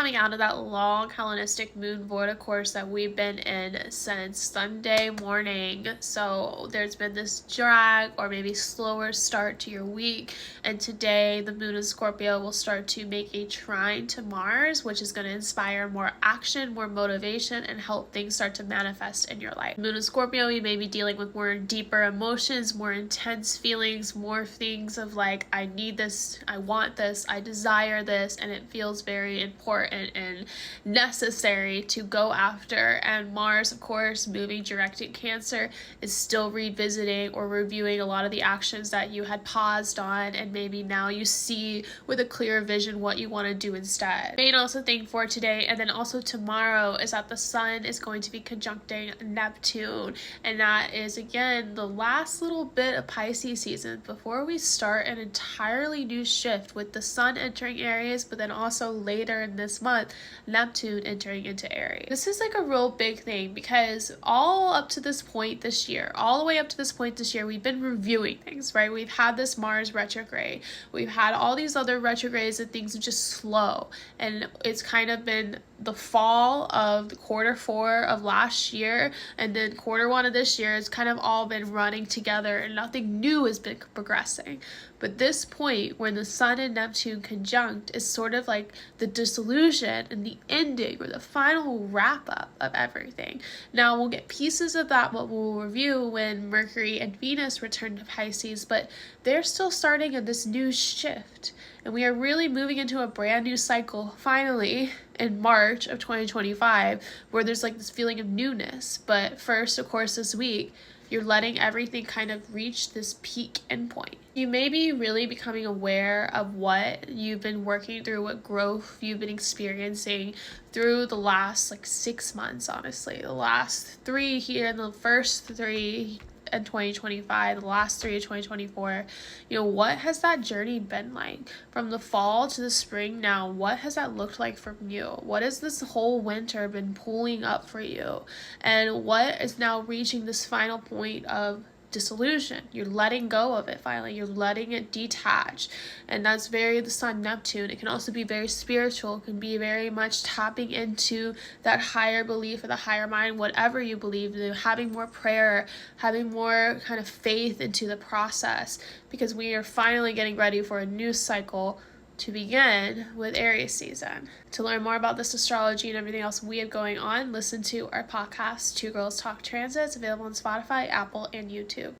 coming out of that long Hellenistic moon vorticourse that we've been in since Sunday morning. So there's been this drag or maybe slower start to your week. And today the moon in Scorpio will start to make a trine to Mars, which is going to inspire more action, more motivation, and help things start to manifest in your life. Moon in Scorpio, you may be dealing with more deeper emotions, more intense feelings, more things of like, I need this, I want this, I desire this, and it feels very important and necessary to go after. And Mars, of course, moving direct in Cancer, is still revisiting or reviewing a lot of the actions that you had paused on, and maybe now you see with a clear vision what you want to do instead. Main also thing for today and then also tomorrow is that the sun is going to be conjuncting Neptune, and that is again the last little bit of Pisces season before we start an entirely new shift with the sun entering Aries, but then also later in this month Neptune entering into Aries. This is like a real big thing because all up to this point this year, all the way up to this point this year, we've been reviewing things, right? We've had this Mars retrograde, we've had all these other retrogrades and things are just slow, and it's kind of been the fall of the Q4 of last year and then Q1 of this year. It's kind of all been running together and nothing new has been progressing. But this point when the sun and Neptune conjunct is sort of like the dissolution and the ending or the final wrap up of everything. Now we'll get pieces of that what we'll review when Mercury and Venus return to Pisces, but they're still starting in this new shift. And we are really moving into a brand new cycle finally in March of 2025 where there's like this feeling of newness. But first, of course, this week, you're letting everything kind of reach this peak endpoint. You may be really becoming aware of what you've been working through, what growth you've been experiencing through the last 6 months, honestly. The last 3 here and the first 3 in 2025, the last 3 of 2024, what has that journey been like? From the fall to the spring now, what has that looked like from you? What has this whole winter been pulling up for you? And what is now reaching this final point of dissolution? You're letting go of it finally. You're letting it detach. And that's very the sun Neptune. It can also be very spiritual. It can be very much tapping into that higher belief or the higher mind, whatever you believe in, having more prayer, having more kind of faith into the process, because we are finally getting ready for a new cycle to begin with Aries season. To learn more about this astrology and everything else we have going on, listen to our podcast, Two Girls Talk Transits, available on Spotify, Apple, and YouTube.